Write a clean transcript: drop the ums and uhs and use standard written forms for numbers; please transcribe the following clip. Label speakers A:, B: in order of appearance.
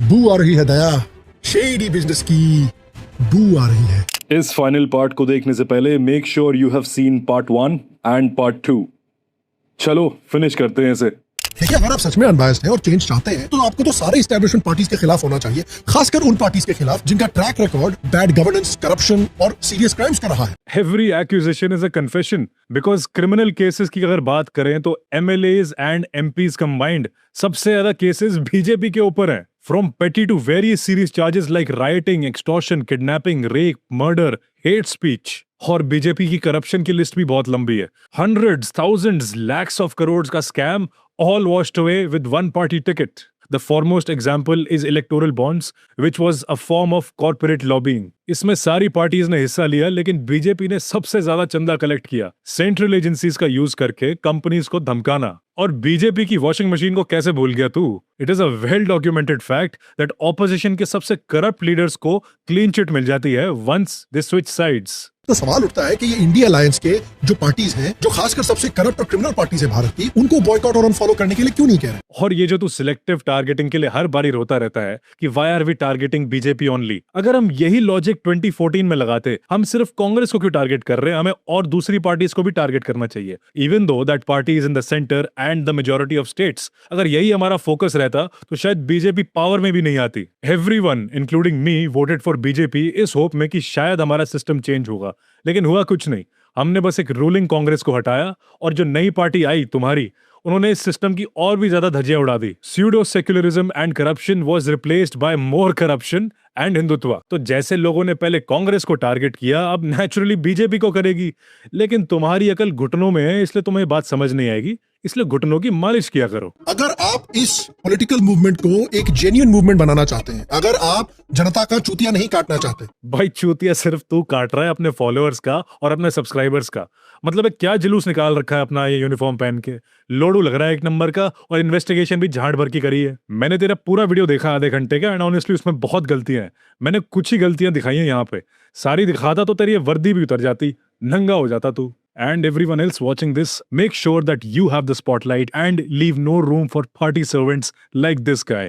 A: बू आ रही है दया, शेडी बिजनेस की बू आ रही है।
B: इस फाइनल पार्ट को देखने से पहले make sure you have seen part 1 and part 2। चलो फिनिश करते हैं इसे।
A: देखिए, अगर आप सच में अनबायस्ड हैं और चेंज चाहते हैं तो आपको तो सारे एस्टैब्लिशमेंट पार्टीज के खिलाफ होना चाहिए, खासकर उन पार्टीज के खिलाफ जिनका track record bad governance, corruption और सीरियस क्राइम्स का रहा है।
C: Every accusation is a confession because criminal cases की अगर बात करें तो MLAs and MPs combined सबसे ज्यादा केसेस बीजेपी के ऊपर हैं। From petty to very serious charges like rioting, extortion, kidnapping, rape, murder, hate speech। और बीजेपी की करप्शन की लिस्ट भी बहुत लंबी है। Hundreds, thousands, lakhs of crores का scam all washed away with one party ticket। The foremost example is electoral bonds, which was a form of corporate lobbying। इसमें सारी पार्टीज ने हिस्सा लिया, लेकिन बीजेपी ने सबसे ज्यादा चंदा कलेक्ट किया सेंट्रल एजेंसीज का यूज करके कंपनीज को धमकाना। और बीजेपी की वॉशिंग मशीन को कैसे भूल गया तू? It is a well documented fact that opposition के सबसे करप्ट लीडर्स को क्लीन चिट मिल जाती है वंस दे स्विच साइड्स।
A: तो सवाल उठता है कि ये इंडिया अलायंस के जो पार्टीज हैं, जो खासकर सबसे करप्ट और क्रिमिनल पार्टीज है भारत की, उनको बॉयकॉट और अनफॉलो करने के लिए क्यों नहीं कह रहे?
C: और ये जो तू सिलेक्टिव टारगेटिंग के लिए हर बारी रोता रहता है कि why are we targeting BJP only, अगर हम यही लॉजिक 2014 में लगाते, हम सिर्फ कांग्रेस को क्यों टारगेट कर रहे हैं? हमें और दूसरी पार्टीज को भी टारगेट करना चाहिए, even though that party is in the centre and the majority of states. अगर यही हमारा फोकस रहता तो शायद बीजेपी पावर में भी नहीं आती। Everyone including me voted for BJP इस होप में कि शायद हमारा सिस्टम चेंज होगा, लेकिन हुआ कुछ नहीं। हमने बस एक रूलिंग कांग्रेस को हटाया और जो नई पार्टी आई तुम्हारी, उन्होंने इस सिस्टम की और भी ज्यादा धज्जियां उड़ा दी। Pseudo secularism and corruption was replaced by more corruption and Hindutva. तो जैसे लोगों ने पहले कांग्रेस को टारगेट किया, अब नेचुरली बीजेपी को करेगी। लेकिन तुम्हारी अकल घुटनों में है, इसलिए तुम्हें बात समझ नहीं आएगी, इसलिए घुटनों की मालिश किया करो।
A: अगर आप इस पॉलिटिकल मूवमेंट को एक जेन्युइन मूवमेंट बनाना चाहते हैं, अगर आप जनता का चूतिया नहीं काटना चाहते।
C: भाई चूतिया सिर्फ तू काट रहा है अपने फॉलोअर्स का और अपने सब्सक्राइबर्स का। मतलब है क्या जुलूस निकाल रखा है अपना ये यूनिफॉर्म पहन के, लोडू लग रहा है एक नंबर का, और इन्वेस्टिगेशन भी झाड़ भर की करी है। मैंने तेरा पूरा वीडियो देखा आधे घंटे का, एंड ऑनेस्टली उसमें बहुत गलतियां हैं। मैंने कुछ ही गलतियां दिखाई हैं यहाँ पे, सारी दिखाता तो तेरी ये वर्दी भी उतर जाती, नंगा हो जाता तू। And everyone else watching this, make sure that you have the spotlight and leave no room for party servants like this guy.